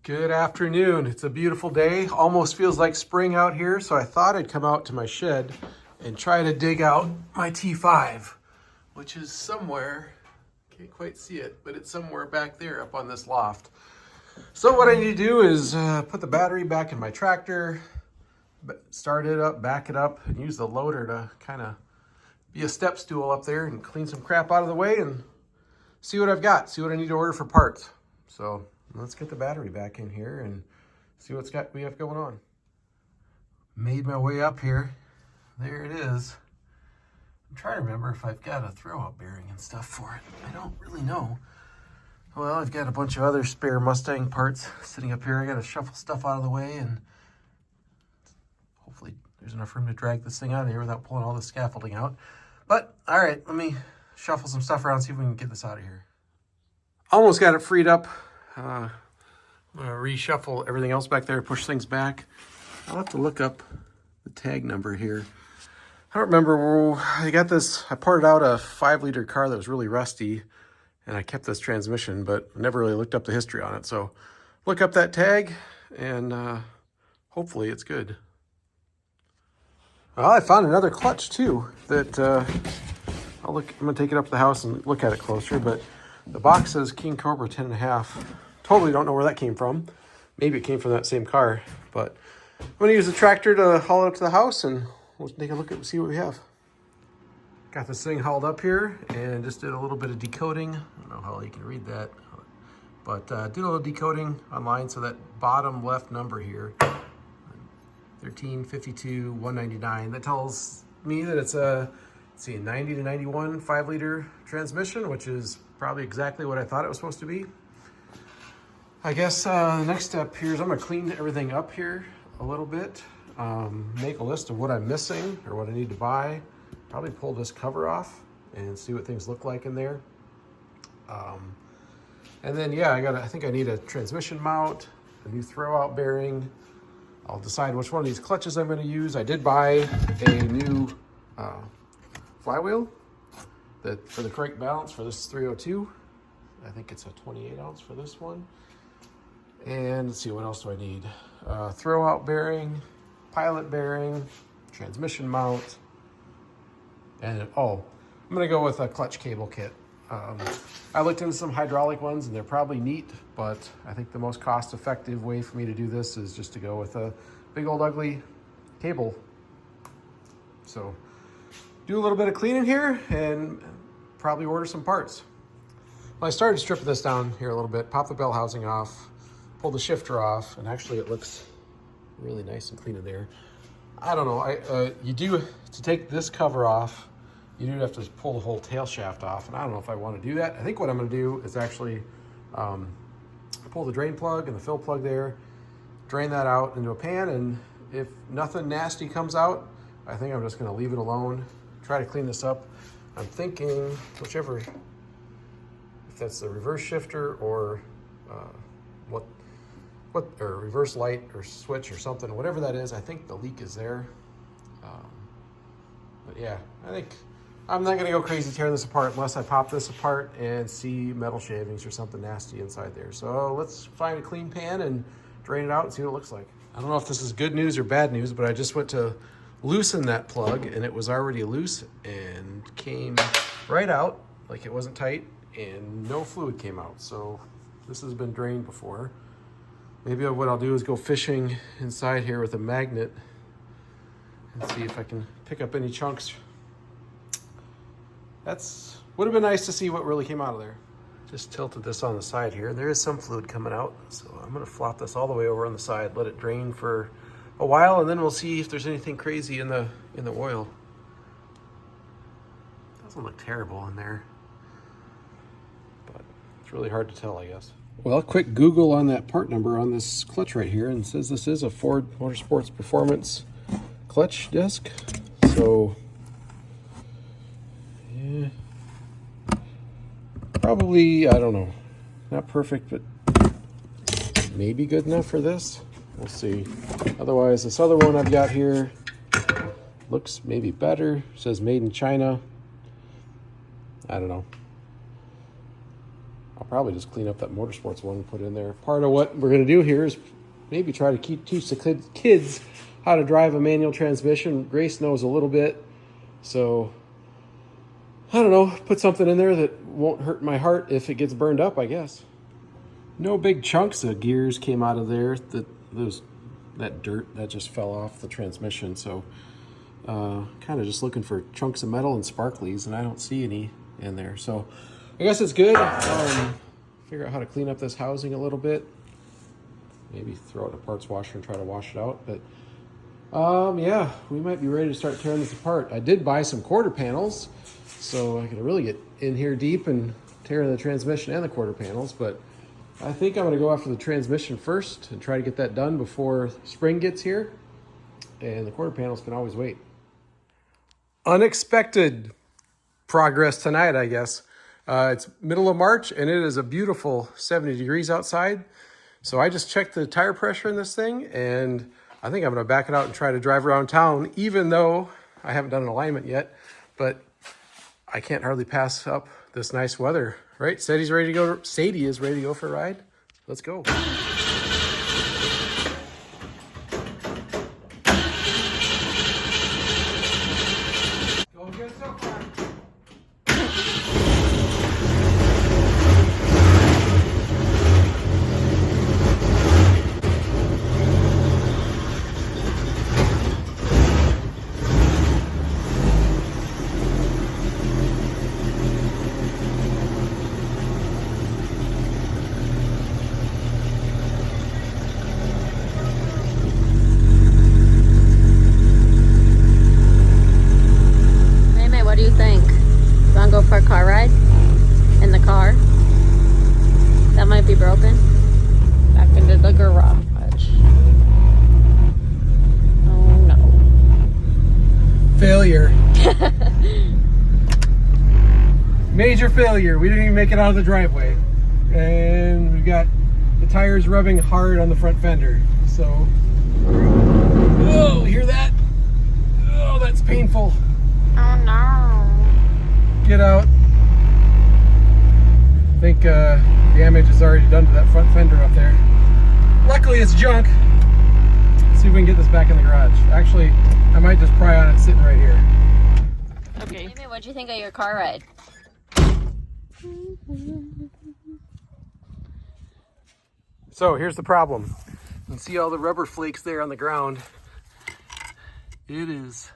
Good afternoon. It's a beautiful day. Almost feels like spring out here, so I thought I'd come out to my shed and try to dig out my T5, which is somewhere, can't quite see it, but it's somewhere back there up on this loft. So what I need to do is put the battery back in my tractor, start it up, back it up, and use the loader to kind of be a step stool up there and clean some crap out of the way and see what I've got, see what I need to order for parts. So let's get the battery back in here and see what's we have going on. Made my way up here. There it is. I'm trying to remember if I've got a throwout bearing and stuff for it. I don't really know. Well, I've got a bunch of other spare Mustang parts sitting up here. I got to shuffle stuff out of the way and hopefully there's enough room to drag this thing out of here without pulling all the scaffolding out. But all right, let me shuffle some stuff around, see if we can get this out of here. Almost got it freed up. I'm gonna reshuffle everything else back there, push things back. I'll have to look up the tag number here. I don't remember where I got this. I ported out a 5-liter car that was really rusty, and I kept this transmission, but never really looked up the history on it. So look up that tag, and hopefully it's good. Well, I found another clutch too that I'm gonna take it up to the house and look at it closer, but the box says King Cobra 10.5. Totally don't know where that came from. Maybe it came from that same car, but I'm gonna use the tractor to haul it up to the house and we'll take a look at see what we have. Got this thing hauled up here and just did a little bit of decoding. I don't know how well you can read that, but did a little decoding online. So that bottom left number here, 1352 199, that tells me that it's a, let's see, 90 to 91 5-liter transmission, which is probably exactly what I thought it was supposed to be. I guess the next step here is I'm gonna clean everything up here a little bit, make a list of what I'm missing or what I need to buy, probably pull this cover off and see what things look like in there. And then, yeah, I think I need a transmission mount, a new throwout bearing. I'll decide which one of these clutches I'm gonna use. I did buy a new flywheel for the correct balance for this 302. I think it's a 28 ounce for this one. And let's see, what else do I need? Throwout bearing, pilot bearing, transmission mount, and I'm gonna go with a clutch cable kit. I looked into some hydraulic ones and they're probably neat, but I think the most cost-effective way for me to do this is just to go with a big old ugly cable. So do a little bit of cleaning here and probably order some parts. Well, I started stripping this down here a little bit, pop the bell housing off, pull the shifter off, and actually it looks really nice and clean in there. I don't know, you do, to take this cover off, you do have to pull the whole tail shaft off, and I don't know if I want to do that. I think what I'm going to do is actually pull the drain plug and the fill plug there, drain that out into a pan, and if nothing nasty comes out, I think I'm just going to leave it alone, try to clean this up. I'm thinking whichever, if that's the reverse shifter or or reverse light or switch or something, whatever that is, I think the leak is there. But yeah, I think I'm not gonna go crazy tearing this apart unless I pop this apart and see metal shavings or something nasty inside there. So let's find a clean pan and drain it out and see what it looks like. I don't know if this is good news or bad news, but I just went to loosen that plug and it was already loose and came right out like it wasn't tight and no fluid came out. So this has been drained before. Maybe what I'll do is go fishing inside here with a magnet and see if I can pick up any chunks. Would have been nice to see what really came out of there. Just tilted this on the side here. There is some fluid coming out, so I'm gonna flop this all the way over on the side, let it drain for a while, and then we'll see if there's anything crazy in the oil. Doesn't look terrible in there, but it's really hard to tell, I guess. Well, quick Google on that part number on this clutch right here, and it says this is a Ford Motorsports Performance clutch disc. So, yeah, probably, I don't know, not perfect, but maybe good enough for this. We'll see. Otherwise, this other one I've got here looks maybe better. It says made in China. I don't know. I'll probably just clean up that Motorsports one and put it in there. Part of what we're going to do here is maybe try to teach the kids how to drive a manual transmission. Grace knows a little bit, so I don't know, put something in there that won't hurt my heart if it gets burned up, I guess. No big chunks of gears came out of there. That dirt that just fell off the transmission, so kind of just looking for chunks of metal and sparklies, and I don't see any in there, so I guess it's good. Figure out how to clean up this housing a little bit. Maybe throw it in a parts washer and try to wash it out. But yeah, we might be ready to start tearing this apart. I did buy some quarter panels, so I could really get in here deep and tear the transmission and the quarter panels. But I think I'm going to go after the transmission first and try to get that done before spring gets here. And the quarter panels can always wait. Unexpected progress tonight, I guess. It's middle of March and it is a beautiful 70 degrees outside. So I just checked the tire pressure in this thing, and I think I'm going to back it out and try to drive around town, even though I haven't done an alignment yet. But I can't hardly pass up this nice weather, right? Sadie's ready to go. Sadie is ready to go for a ride. Let's go. Go get some fun. For a car ride in the car that might be broken. Back into the garage. Oh no. Failure. Major failure. We didn't even make it out of the driveway, and we've got the tires rubbing hard on the front fender. So, oh, hear that? Oh, that's painful. Oh no. Get out. I think damage is already done to that front fender up there. Luckily it's junk. Let's see if we can get this back in the garage. Actually, I might just pry on it sitting right here. Okay. Amy, what'd you think of your car ride? So here's the problem. You can see all the rubber flakes there on the ground. It is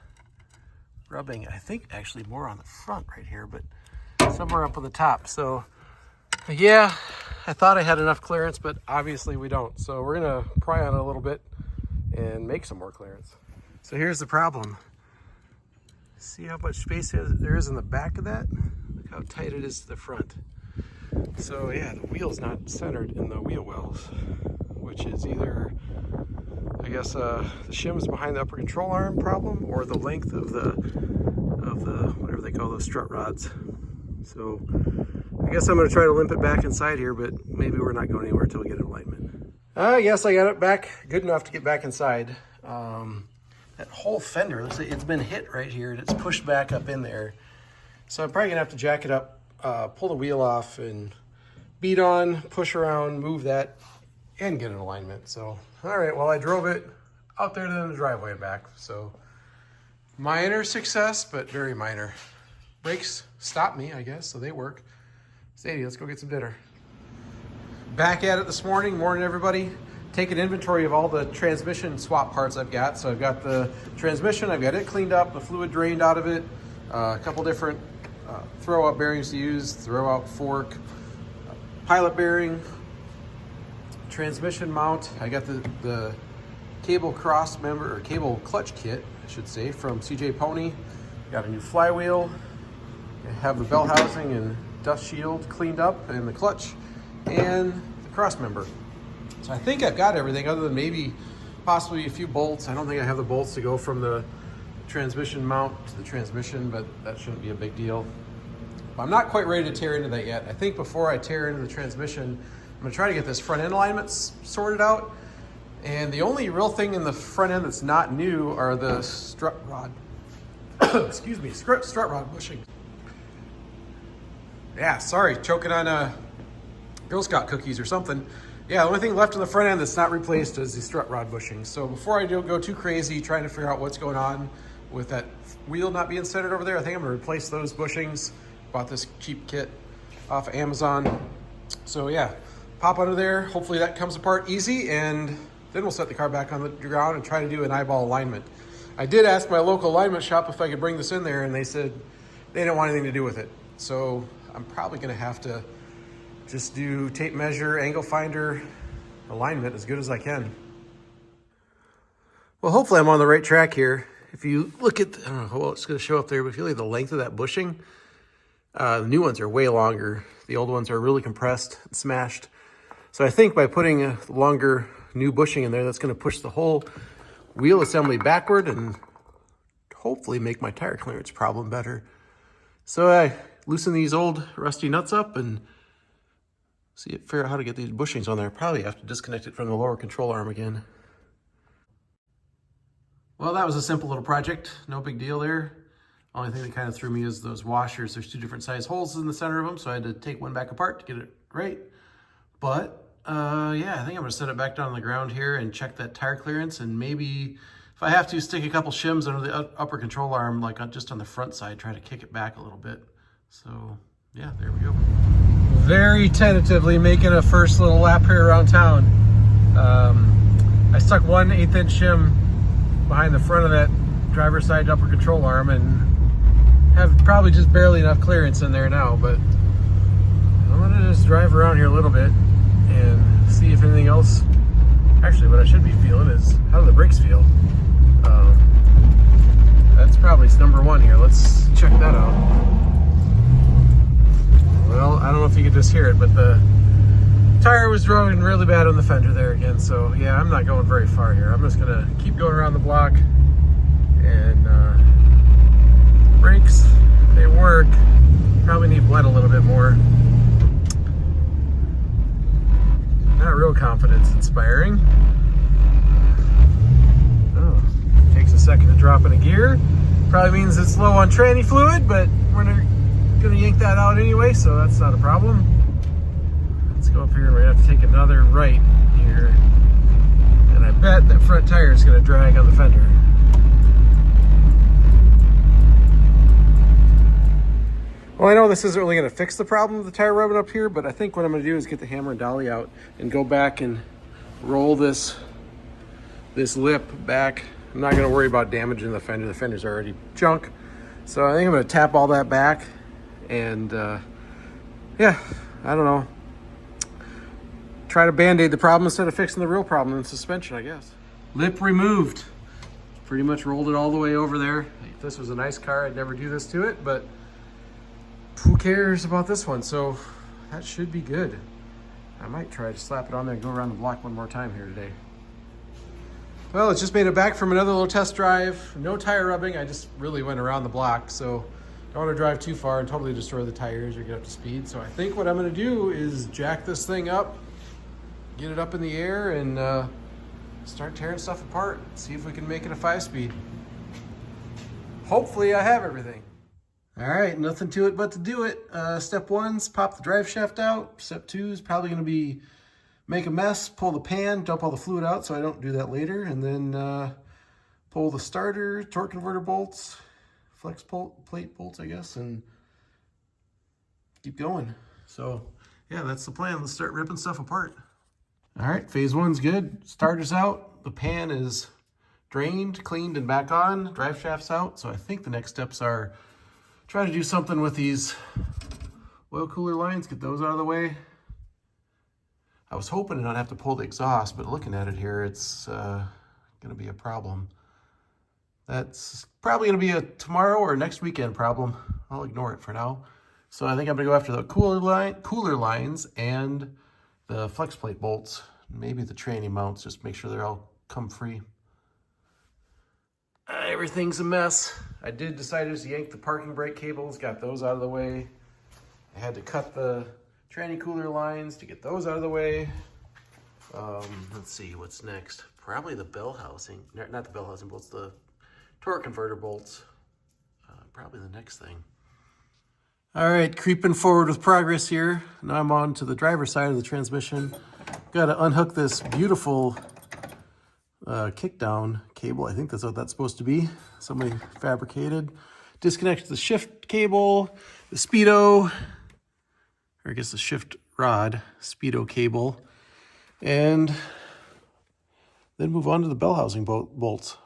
rubbing, I think actually more on the front right here, but somewhere up on the top. So yeah, I thought I had enough clearance, but obviously we don't. So we're gonna pry on it a little bit and make some more clearance. So here's the problem. See how much space there is in the back of that? Look how tight it is to the front. So yeah, the wheel's not centered in the wheel wells, which is either, I guess, the shims behind the upper control arm problem, or the length of the whatever they call those strut rods. So I guess I'm going to try to limp it back inside here, but maybe we're not going anywhere until we get an alignment. Yes, I got it back good enough to get back inside. That whole fender, looks like it's been hit right here, and it's pushed back up in there. So I'm probably going to have to jack it up, pull the wheel off, and beat on, push around, move that, and get an alignment. So, all right, well, I drove it out there to the driveway and back. So, minor success, but very minor. Brakes stopped me, I guess, so they work. Sadie, let's go get some dinner. Back at it this morning. Morning, everybody. Taking inventory of all the transmission swap parts I've got. So I've got the transmission, I've got it cleaned up, the fluid drained out of it, a couple different throw-out bearings to use, throw-out fork, pilot bearing, transmission mount. I got the cable cross member, or cable clutch kit, I should say, from CJ Pony. Got a new flywheel. I have the bell housing and dust shield cleaned up, and the clutch, and the cross member. So I think I've got everything other than maybe possibly a few bolts. I don't think I have the bolts to go from the transmission mount to the transmission, but that shouldn't be a big deal. But I'm not quite ready to tear into that yet. I think before I tear into the transmission, I'm gonna try to get this front end alignments sorted out. And the only real thing in the front end that's not new are the strut rod, excuse me, strut rod bushings. Yeah, sorry, choking on Girl Scout cookies or something. Yeah, the only thing left in the front end that's not replaced is the strut rod bushing. So before I go too crazy trying to figure out what's going on with that wheel not being centered over there, I think I'm gonna replace those bushings. Bought this cheap kit off of Amazon. So yeah, pop under there. Hopefully that comes apart easy, and then we'll set the car back on the ground and try to do an eyeball alignment. I did ask my local alignment shop if I could bring this in there, and they said they didn't want anything to do with it. So I'm probably gonna have to just do tape measure, angle finder, alignment as good as I can. Well, hopefully I'm on the right track here. If you look at, I don't know how well it's gonna show up there, but if you look at the length of that bushing, the new ones are way longer. The old ones are really compressed and smashed. So I think by putting a longer new bushing in there, that's gonna push the whole wheel assembly backward and hopefully make my tire clearance problem better. So I loosen these old rusty nuts up and figure out how to get these bushings on there. Probably have to disconnect it from the lower control arm again. Well, that was a simple little project. No big deal there. Only thing that kind of threw me is those washers. There's two different size holes in the center of them, so I had to take one back apart to get it right. But yeah, I think I'm gonna set it back down on the ground here and check that tire clearance, and maybe if I have to, stick a couple shims under the upper control arm, like just on the front side, try to kick it back a little bit. So yeah, there we go. Very tentatively making a first little lap here around town. I stuck 1/8 inch shim behind the front of that driver's side upper control arm and have probably just barely enough clearance in there now, but I'm gonna just drive around here a little bit and see if anything else. Actually, what I should be feeling is how do the brakes feel? That's probably number one here. Let's check that out. Well, I don't know if you could just hear it, but the tire was rolling really bad on the fender there again. So yeah, I'm not going very far here. I'm just gonna keep going around the block, and brakes, they work. Probably need bled a little bit more. Not real confidence inspiring. Oh, takes a second to drop in a gear. Probably means it's low on tranny fluid, but we're gonna yank that out anyway, so that's not a problem. Let's go up here. We're gonna have to take another right here, and I bet that front tire is gonna drag on the fender. Well, I know this isn't really gonna fix the problem of the tire rubbing up here, but I think what I'm gonna do is get the hammer and dolly out and go back and roll this lip back. I'm not gonna worry about damaging the fender. The fender's already junk. So I think I'm gonna tap all that back and yeah, I don't know. Try to band-aid the problem instead of fixing the real problem in the suspension, I guess. Lip removed. Pretty much rolled it all the way over there. If this was a nice car, I'd never do this to it, but who cares about this one? So that should be good. I might try to slap it on there and go around the block one more time here today. Well, it's just made it back from another little test drive. No tire rubbing. I just really went around the block, so don't want to drive too far and totally destroy the tires or get up to speed. So I think what I'm going to do is jack this thing up, get it up in the air, and start tearing stuff apart. See if we can make it a 5-speed. Hopefully I have everything. All right, nothing to it but to do it. Step 1's pop the drive shaft out. Step 2 is probably going to be make a mess, pull the pan, dump all the fluid out so I don't do that later, and then pull the starter, torque converter bolts, flex plate bolts, I guess, and keep going. So yeah, that's the plan. Let's start ripping stuff apart. All right, phase 1's good. Starter's out. The pan is drained, cleaned, and back on. Drive shaft's out. So I think the next steps are try to do something with these oil cooler lines, get those out of the way. I was hoping to not have to pull the exhaust, but looking at it here, it's gonna be a problem. That's probably gonna be a tomorrow or next weekend problem. I'll ignore it for now. So I think I'm gonna go after the cooler lines and the flex plate bolts, maybe the tranny mounts, just make sure they're all come free. Everything's a mess. I did decide to just yank the parking brake cables, got those out of the way. I had to cut the tranny cooler lines to get those out of the way. Let's see, what's next? Probably the bell housing, not the bell housing bolts, the torque converter bolts. Probably the next thing. All right, creeping forward with progress here. Now I'm on to the driver's side of the transmission. Got to unhook this beautiful kickdown cable. I think that's what that's supposed to be. Somebody fabricated. Disconnect the shift cable, the speedo, or I guess the shift rod, speedo cable, and then move on to the bell housing bolts.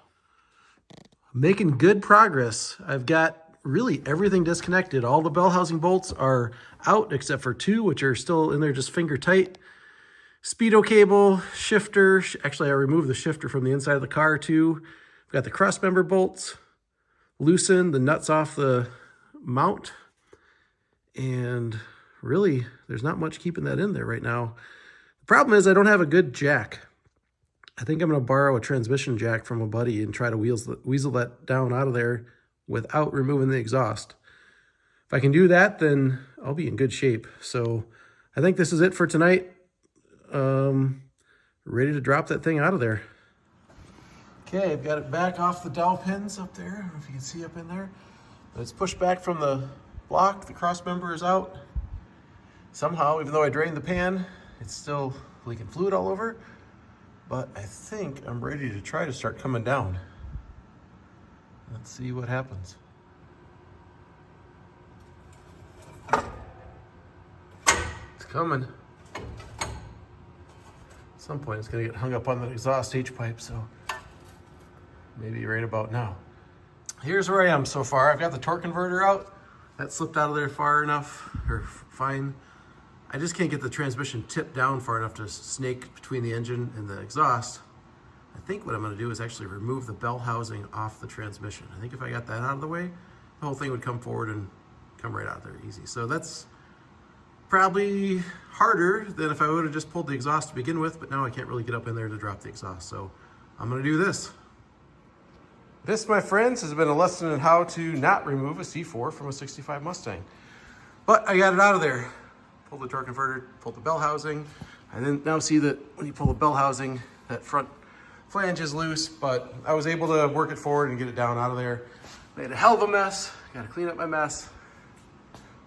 Making good progress. I've got really everything disconnected. All the bell housing bolts are out except for two, which are still in there just finger tight. Speedo cable, shifter. Actually, I removed the shifter from the inside of the car too. I've got the cross member bolts, loosened the nuts off the mount, and really there's not much keeping that in there right now. The problem is I don't have a good jack. I think I'm going to borrow a transmission jack from a buddy and try to weasel that down out of there without removing the exhaust. If I can do that, then I'll be in good shape. So I think this is it for tonight. Ready to drop that thing out of there. Okay, I've got it back off the dowel pins up there. I don't know if you can see up in there. It's pushed back from the block. The cross member is out. Somehow, even though I drained the pan, it's still leaking fluid all over. But I think I'm ready to try to start coming down. Let's see what happens. It's coming. At some point it's gonna get hung up on the exhaust H-pipe, so maybe right about now. Here's where I am so far. I've got the torque converter out. That slipped out of there far enough, or fine. I just can't get the transmission tipped down far enough to snake between the engine and the exhaust. I think what I'm going to do is actually remove the bell housing off the transmission. I think if I got that out of the way, the whole thing would come forward and come right out there easy. So that's probably harder than if I would have just pulled the exhaust to begin with, but now I can't really get up in there to drop the exhaust. So I'm going to do this. This, my friends, has been a lesson in how to not remove a C4 from a 65 Mustang. But I got it out of there. Pulled the torque converter, pulled the bell housing. I didn't now see that when you pull the bell housing, that front flange is loose, but I was able to work it forward and get it down out of there. Made a hell of a mess. Got to clean up my mess.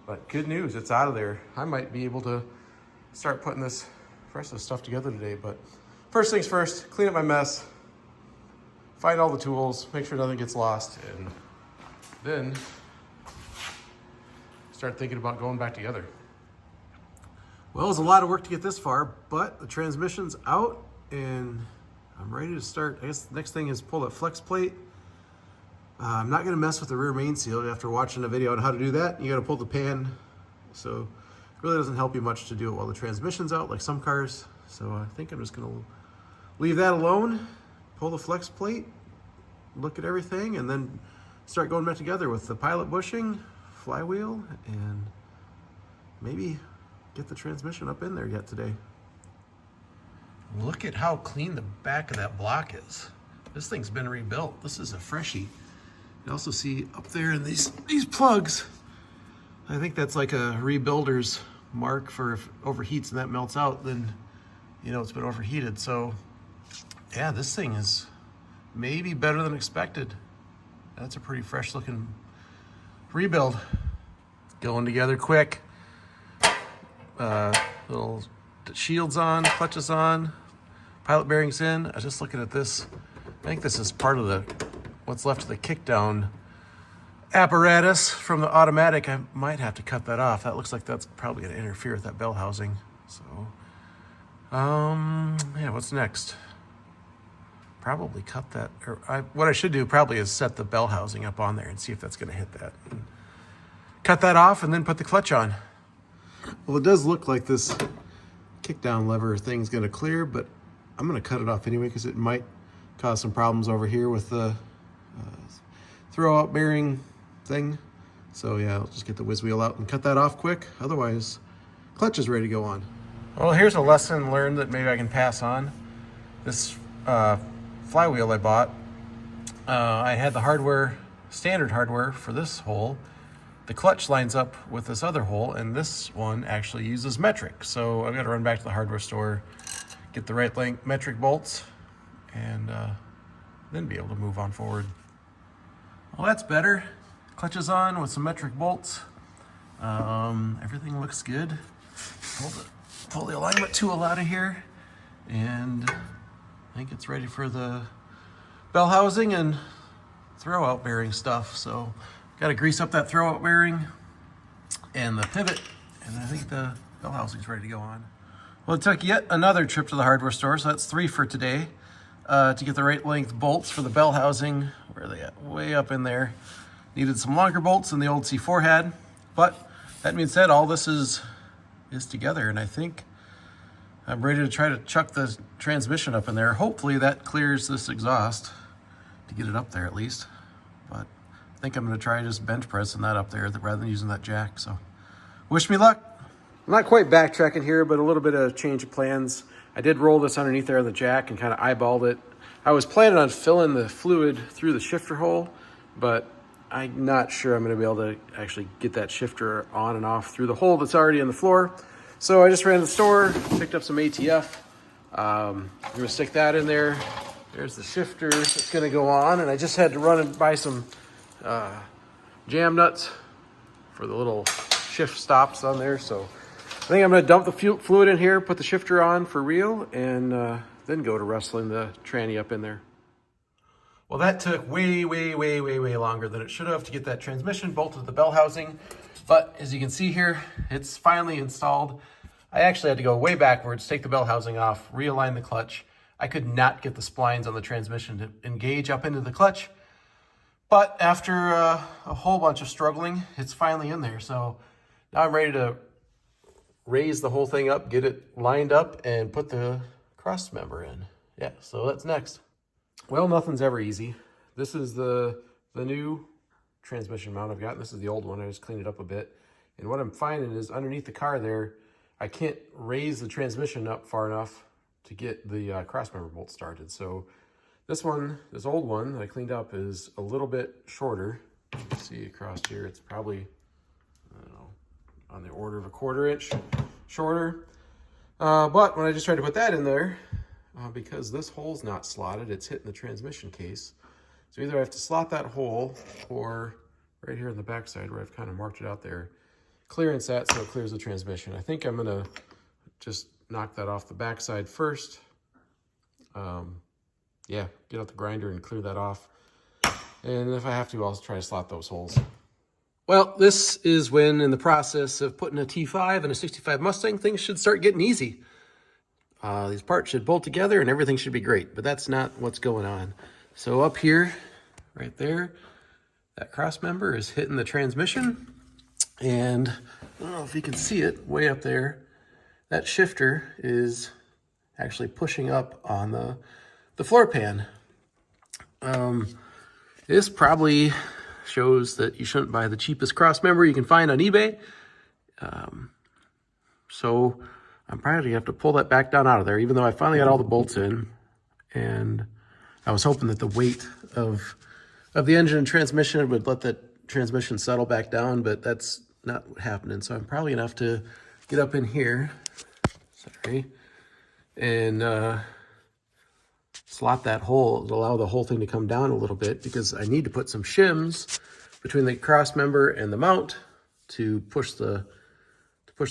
But good news, it's out of there. I might be able to start putting the rest of the stuff together today, but first things first, clean up my mess, find all the tools, make sure nothing gets lost, and then start thinking about going back together. Well, it was a lot of work to get this far, but the transmission's out and I'm ready to start. I guess the next thing is pull that flex plate. I'm not gonna mess with the rear main seal. After watching a video on how to do that, you gotta pull the pan. So it really doesn't help you much to do it while the transmission's out, like some cars. So I think I'm just gonna leave that alone, pull the flex plate, look at everything, and then start going back together with the pilot bushing, flywheel, and maybe get the transmission up in there yet today. Look at how clean the back of that block is. This thing's been rebuilt. This is a freshie. You also see up there in these plugs, I think that's like a rebuilder's mark for if it overheats and that melts out, then you know it's been overheated. So yeah, this thing is maybe better than expected. That's a pretty fresh looking rebuild. Going together quick. Little shields on, clutches on, pilot bearings in. I was just looking at this. I think this is part of the what's left of the kickdown apparatus from the automatic. I might have to cut that off. That looks like that's probably going to interfere with that bell housing. So, yeah, what's next? Probably cut that. Or what I should do probably is set the bell housing up on there and see if that's going to hit that. And cut that off and then put the clutch on. Well, it does look like this kickdown lever thing's going to clear, but I'm going to cut it off anyway because it might cause some problems over here with the throw-out bearing thing. So yeah, I'll just get the whiz wheel out and cut that off quick. Otherwise, clutch is ready to go on. Well, here's a lesson learned that maybe I can pass on. This flywheel I bought, I had the hardware, standard hardware for this hole. The clutch lines up with this other hole, and this one actually uses metric. So I've got to run back to the hardware store, get the right length metric bolts, and then be able to move on forward. Well, that's better. Clutch is on with some metric bolts. Everything looks good. Pull the alignment tool out of here, and I think it's ready for the bell housing and throwout bearing stuff. So got to grease up that throwout bearing and the pivot, and I think the bell housing's ready to go on. Well, it took yet another trip to the hardware store, so that's 3 for today, to get the right length bolts for the bell housing. Where are they at? Way up in there. Needed some longer bolts than the old C4 had, but that being said, all this is together, and I think I'm ready to try to chuck the transmission up in there. Hopefully that clears this exhaust to get it up there at least, but I think I'm going to try just bench pressing that up there rather than using that jack. So wish me luck. I'm not quite backtracking here, but a little bit of change of plans. I did roll this underneath there on the jack and kind of eyeballed it. I was planning on filling the fluid through the shifter hole, but I'm not sure I'm going to be able to actually get that shifter on and off through the hole that's already in the floor. So I just ran to the store, picked up some ATF. I'm going to stick that in there. There's the shifter that's going to go on, and I just had to run and buy some jam nuts for the little shift stops on there. So I think I'm going to dump the fluid in here, put the shifter on for real, and then go to wrestling the tranny up in there. Well, that took way longer than it should have to get that transmission bolted to the bell housing. But as you can see here, it's finally installed. I actually had to go way backwards, take the bell housing off, realign the clutch. I could not get the splines on the transmission to engage up into the clutch. But after a whole bunch of struggling, it's finally in there. So now I'm ready to raise the whole thing up, get it lined up, and put the cross member in. Yeah, so that's next. Well, nothing's ever easy. This is the new transmission mount I've got. This is the old one. I just cleaned it up a bit. And what I'm finding is underneath the car there, I can't raise the transmission up far enough to get the crossmember bolt started. So this old one that I cleaned up is a little bit shorter. You can see across here, it's probably, I don't know, on the order of a 1/4 inch shorter. But when I just tried to put that in there, because this hole's not slotted, it's hitting the transmission case. So either I have to slot that hole, or right here on the backside where I've kind of marked it out there, clearance that so it clears the transmission. I think I'm gonna just knock that off the backside first. Yeah, get out the grinder and clear that off. And if I have to, I'll try to slot those holes. Well, this is when, in the process of putting a T5 and a 65 Mustang, things should start getting easy. These parts should bolt together and everything should be great, but that's not what's going on. So up here, right there, that cross member is hitting the transmission, and I don't know if you can see it way up there, that shifter is actually pushing up on the floor pan. This probably shows that you shouldn't buy the cheapest cross member you can find on eBay. So I'm probably gonna have to pull that back down out of there, even though I finally got all the bolts in. And I was hoping that the weight of the engine and transmission would let that transmission settle back down, but that's not happening. So I'm probably gonna have to get up in here, and slot that hole, allow the whole thing to come down a little bit, because I need to put some shims between the cross member and the mount to push the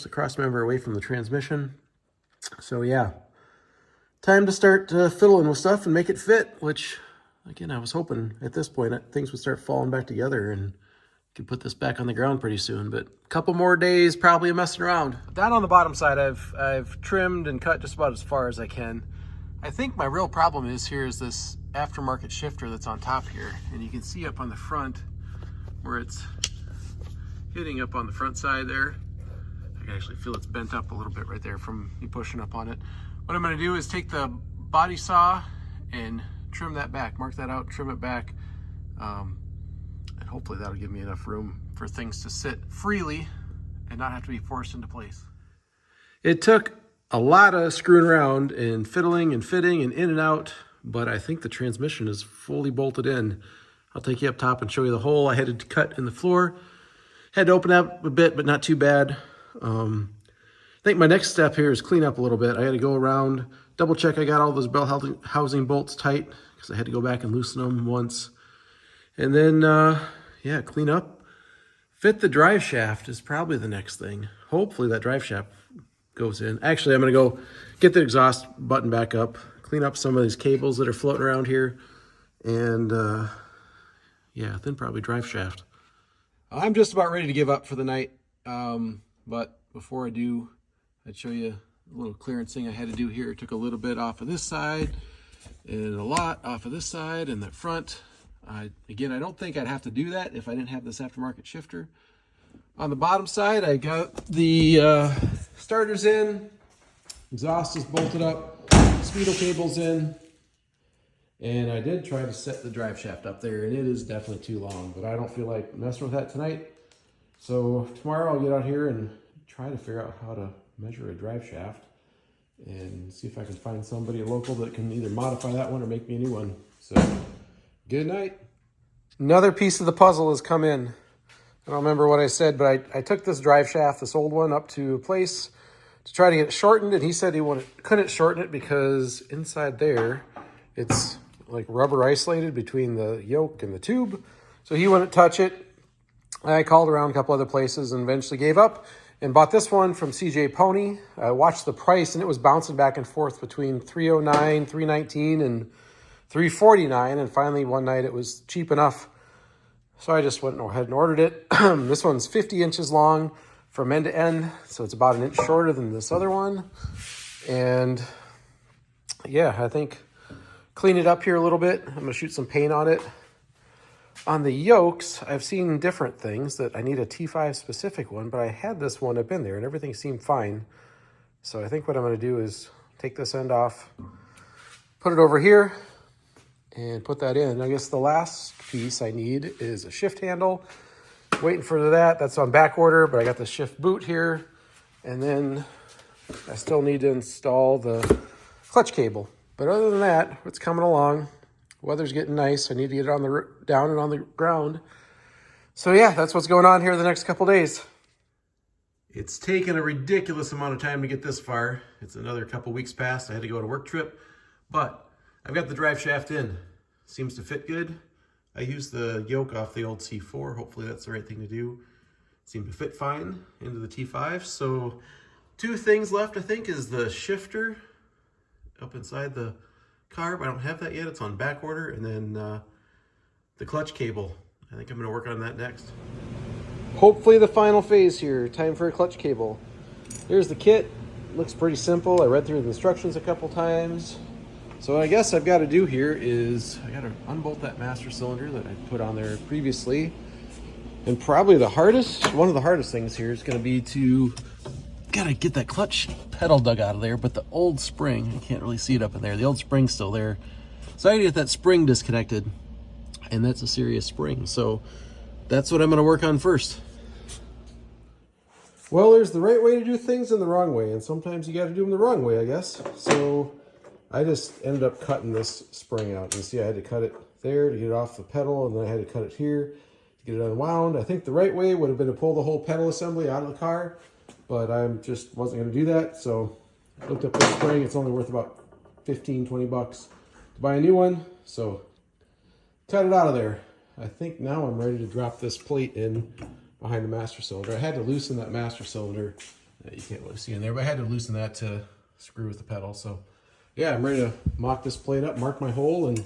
cross member away from the transmission. So yeah, time to start fiddling with stuff and make it fit, which again, I was hoping at this point things would start falling back together and could put this back on the ground pretty soon, but a couple more days probably of messing around. Down on the bottom side, I've trimmed and cut just about as far as I can. I think my real problem is this aftermarket shifter that's on top here, and you can see up on the front where it's hitting up on the front side there. I can actually feel it's bent up a little bit right there from me pushing up on it. What I'm going to do is take the body saw and trim that back, mark that out, trim it back, and hopefully that'll give me enough room for things to sit freely and not have to be forced into place. It took a lot of screwing around and fiddling and fitting and in and out, but I think the transmission is fully bolted in. I'll take you up top and show you the hole I had to cut in the floor. Had to open up a bit, but not too bad. I think my next step here is clean up a little bit. I had to go around, double check I got all those bell housing bolts tight, because I had to go back and loosen them once. And then, yeah, clean up, Fit the drive shaft is probably the next thing. Hopefully that drive shaft goes in. Actually, I'm going to go get the exhaust button back up, clean up some of these cables that are floating around here, and yeah, then probably drive shaft. I'm just about ready to give up for the night, but before I do, I'd show you a little clearance thing I had to do here. I took a little bit off of this side and a lot off of this side and the front. Again, I don't think I'd have to do that if I didn't have this aftermarket shifter. On the bottom side, I got the starters in, exhaust is bolted up, speedo cable's in, and I did try to set the drive shaft up there, and it is definitely too long, but I don't feel like messing with that tonight. So tomorrow I'll get out here and try to figure out how to measure a drive shaft and see if I can find somebody local that can either modify that one or make me a new one. So, good night. Another piece of the puzzle has come in. I don't remember what I said, but I took this drive shaft, this old one, up to a place to try to get it shortened, and he said he couldn't shorten it because inside there, it's like rubber isolated between the yoke and the tube. So he wouldn't touch it. I called around a couple other places and eventually gave up and bought this one from CJ Pony. I watched the price and it was bouncing back and forth between $309, $319, and $349. And finally one night it was cheap enough. So I just went ahead and ordered it. This one's 50 inches long from end to end. So it's about an inch shorter than this other one. And yeah, I think clean it up here a little bit. I'm gonna shoot some paint on it. On the yokes, I've seen different things that I need a T5 specific one, but I had this one up in there and everything seemed fine. So I think what I'm going to do is take this end off, put it over here, and put that in. I guess the last piece I need is a shift handle. Waiting for that. That's on back order, but I got the shift boot here. And then I still need to install the clutch cable. But other than that, it's coming along. Weather's getting nice. I need to get it on the down and on the ground. So yeah, that's what's going on here the next couple days. It's taken a ridiculous amount of time to get this far. It's another couple weeks past. I had to go on a work trip, but I've got the drive shaft in. Seems to fit good. I used the yoke off the old C4. Hopefully that's the right thing to do. Seemed to fit fine into the T5. So 2 things left, I think, is the shifter up inside the carb. I don't have that yet. It's on back order. And then the clutch cable. I think I'm going to work on that next. Hopefully the final phase here. Time for a clutch cable. Here's the kit. Looks pretty simple. I read through the instructions a couple times. So what I guess I've got to do here is I got to unbolt that master cylinder that I put on there previously. And probably one of the hardest things here is going to be to gotta get that clutch pedal dug out of there, but the old spring, you can't really see it up in there. The old spring's still there. So I gotta get that spring disconnected, and that's a serious spring. So that's what I'm gonna work on first. Well, there's the right way to do things and the wrong way, and sometimes you gotta do them the wrong way, I guess. So I just ended up cutting this spring out. You see I had to cut it there to get it off the pedal, and then I had to cut it here to get it unwound. I think the right way would have been to pull the whole pedal assembly out of the car, but I just wasn't going to do that. So I looked up this spring. It's only worth about 15, 20 bucks to buy a new one. So cut it out of there. I think now I'm ready to drop this plate in behind the master cylinder. I had to loosen that master cylinder. You can't really see in there, but I had to loosen that to screw with the pedal. So yeah, I'm ready to mock this plate up, mark my hole, and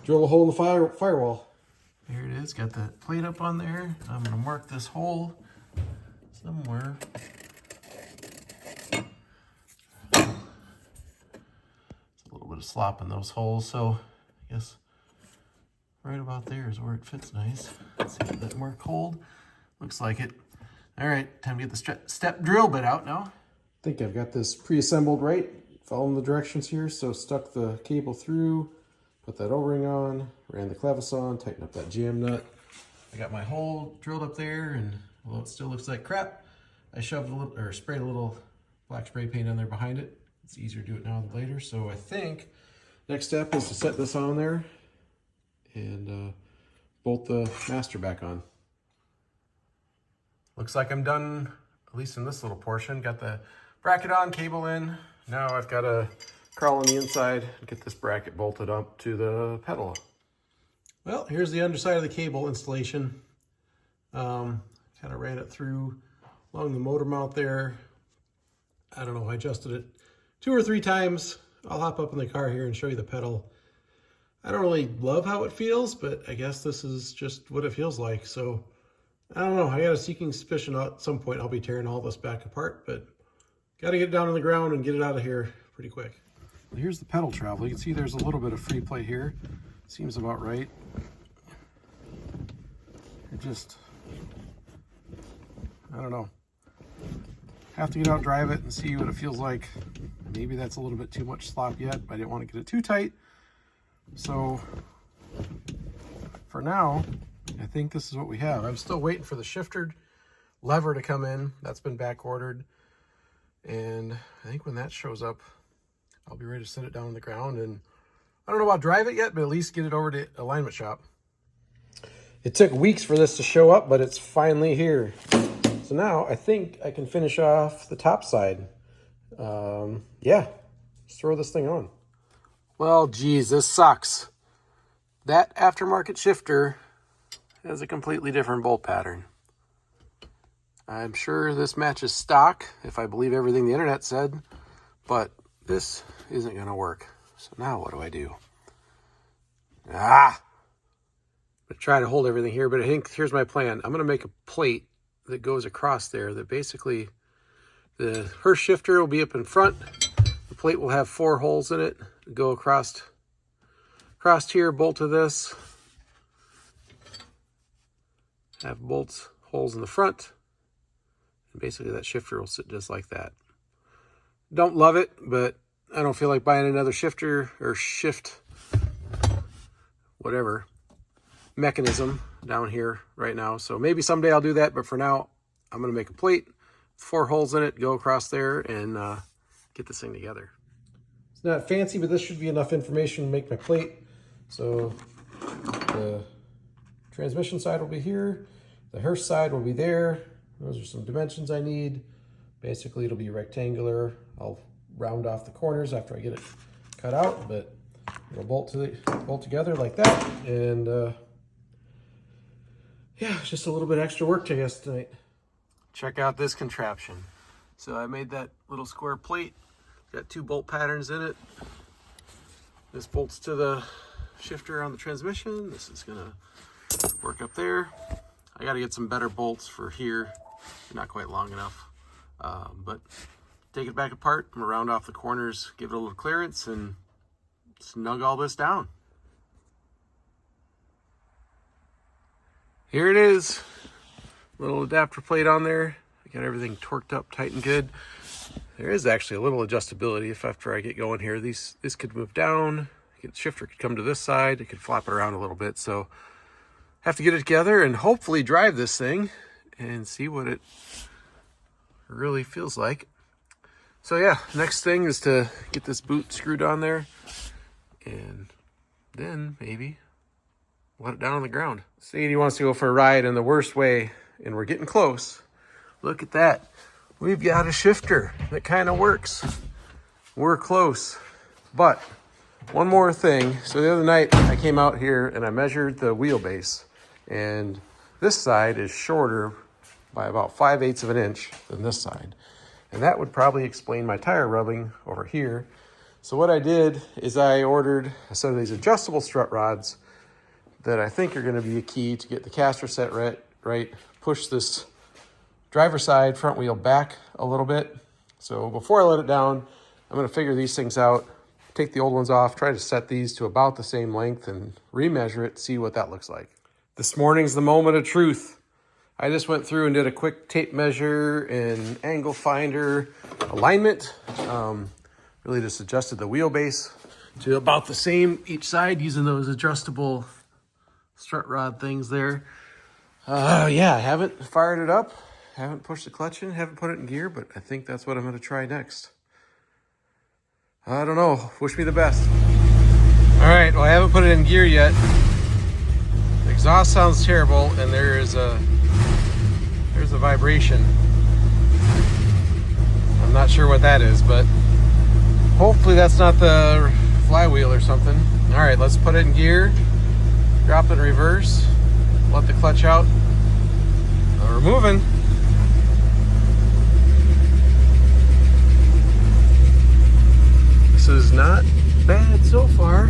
drill a hole in the firewall. There it is. Got that plate up on there. I'm going to mark this hole somewhere. Bit of slop in those holes, so I guess right about there is where it fits nice. Let's see if that mark hold. Looks like it. All right, time to get the step drill bit out now. I think I've got this pre-assembled right, following the directions here. So stuck the cable through, put that O-ring on, ran the clevis on, tightened up that jam nut. I got my hole drilled up there, and although it still looks like crap, I shoved a little, or sprayed a little black spray paint on there behind it. It's easier to do it now than later. So I think next step is to set this on there and bolt the master back on. Looks like I'm done, at least in this little portion. Got the bracket on, cable in. Now I've got to crawl on the inside and get this bracket bolted up to the pedal. Well, here's the underside of the cable installation. Kind kind of ran it through along the motor mount there. I don't know, I adjusted it 2 or 3 times. I'll hop up in the car here and show you the pedal. I don't really love how it feels, but I guess this is just what it feels like. So I don't know, I got a sneaking suspicion at some point I'll be tearing all this back apart, but got to get it down on the ground and get it out of here pretty quick. Well, here's the pedal travel. You can see there's a little bit of free play here. Seems about right. It just, I don't know. Have to get out and drive it and see what it feels like. Maybe that's a little bit too much slop yet, but I didn't want to get it too tight. So for now, I think this is what we have. I'm still waiting for the shifter lever to come in. That's been back ordered. And I think when that shows up, I'll be ready to set it down on the ground. And I don't know about drive it yet, but at least get it over to alignment shop. It took weeks for this to show up, but it's finally here. So now I think I can finish off the top side. Yeah, let's throw this thing on. Well, geez, this sucks. That aftermarket shifter has a completely different bolt pattern. I'm sure this matches stock, if I believe everything the internet said, but this isn't going to work. So now what do I do? I'm going to try to hold everything here, but I think here's my plan. I'm going to make a plate that goes across there that basically her shifter will be up in front. The plate will have 4 holes in it. Go across here, bolt to this. Have bolts, holes in the front. And basically that shifter will sit just like that. Don't love it, but I don't feel like buying another shifter or whatever mechanism down here right now. So maybe someday I'll do that, but for now I'm going to make a plate with 4 holes in it, go across there and get this thing together. It's not fancy, but this should be enough information to make my plate. So the transmission side will be here, the hearse side will be there. Those are some dimensions I need. Basically it'll be rectangular. I'll round off the corners after I get it cut out, but it'll bolt together like that. And yeah, just a little bit extra work, I guess, tonight. Check out this contraption. So I made that little square plate. Got 2 bolt patterns in it. This bolts to the shifter on the transmission. This is gonna work up there. I gotta get some better bolts for here. They're not quite long enough. But take it back apart. I'm gonna round off the corners, give it a little clearance, and snug all this down. Here it is, little adapter plate on there. I got everything torqued up tight and good. There is actually a little adjustability if after I get going here. This could move down, the shifter could come to this side, it could flop it around a little bit. So have to get it together and hopefully drive this thing and see what it really feels like. So yeah, next thing is to get this boot screwed on there and then maybe let it down on the ground. Sadie wants to go for a ride in the worst way, and we're getting close. Look at that. We've got a shifter that kind of works. We're close. But one more thing. So the other night I came out here and I measured the wheelbase, and this side is shorter by about 5/8 of an inch than this side. And that would probably explain my tire rubbing over here. So what I did is I ordered a set of these adjustable strut rods that I think are going to be a key to get the caster set right, push this driver's side front wheel back a little bit. So before I let it down, I'm going to figure these things out, take the old ones off, try to set these to about the same length and remeasure it, see what that looks like. This morning's the moment of truth. I just went through and did a quick tape measure and angle finder alignment. Really just adjusted the wheelbase to about the same each side using those adjustable strut rod things there. Yeah, I haven't fired it up, haven't pushed the clutch in, haven't put it in gear, but I think that's what I'm going to try next. I don't know. Wish me the best. All right, well, I haven't put it in gear yet. The exhaust sounds terrible, and there's a vibration. I'm not sure what that is, but hopefully that's not the flywheel or something. All right, let's put it in gear. Drop it in reverse, let the clutch out. All We're moving. This is not bad so far.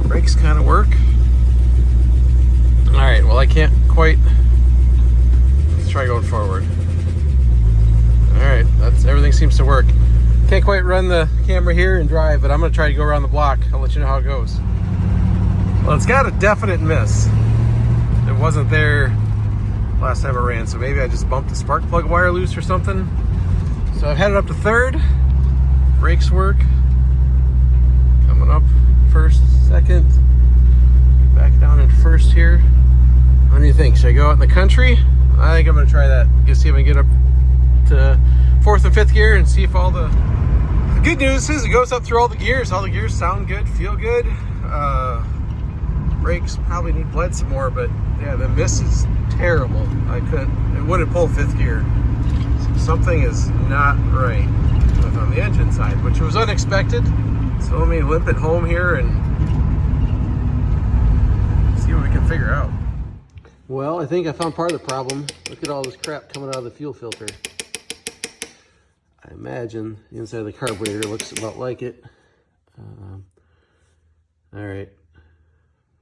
Brakes kind of work. All right, well, I can't quite. Let's try going forward. All right, everything seems to work. Can't quite run the camera here and drive, but I'm gonna try to go around the block. I'll let you know how it goes. Well, it's got a definite miss. It wasn't there last time I ran, so maybe I just bumped the spark plug wire loose or something. So I've had it up to third. Brakes work. Coming up first, second. Back down in first here. What do you think? Should I go out in the country? I think I'm gonna try that. See if I can get up to fourth and fifth gear and see if all the good news is it goes up through all the gears. All the gears sound good, feel good. Brakes probably need bled some more, but yeah, the miss is terrible. It wouldn't pull fifth gear. Something is not right on the engine side, which was unexpected. So let me limp it home here and see what we can figure out. Well, I think I found part of the problem. Look at all this crap coming out of the fuel filter. I imagine the inside of the carburetor looks about like it. All right.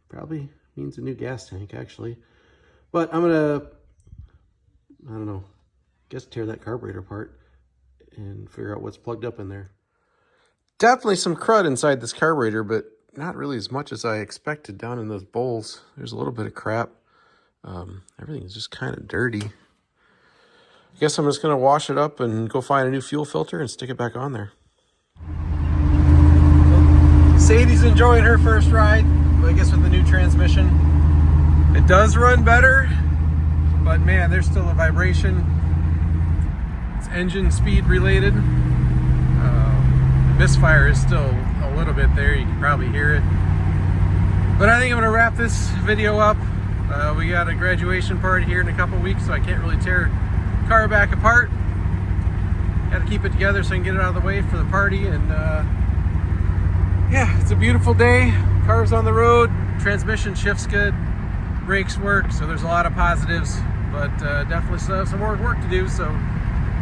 Probably means a new gas tank, actually. But I'm gonna, I don't know, guess tear that carburetor apart and figure out what's plugged up in there. Definitely some crud inside this carburetor, but not really as much as I expected down in those bowls. There's a little bit of crap. Everything is just kind of dirty. I guess I'm just gonna wash it up and go find a new fuel filter and stick it back on there. Sadie's enjoying her first ride, I guess with the new transmission. It does run better, but man, there's still a vibration. It's engine speed related. Misfire is still a little bit there. You can probably hear it. But I think I'm gonna wrap this video up. We got a graduation party here in a couple weeks, so I can't really tear the car back apart. Got to keep it together so I can get it out of the way for the party. And yeah, it's a beautiful day. Car's on the road. Transmission shifts good. Brakes work. So there's a lot of positives, but definitely still have some more work to do. So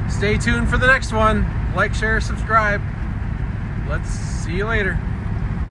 stay tuned for the next one. Like, share, subscribe. Let's see you later.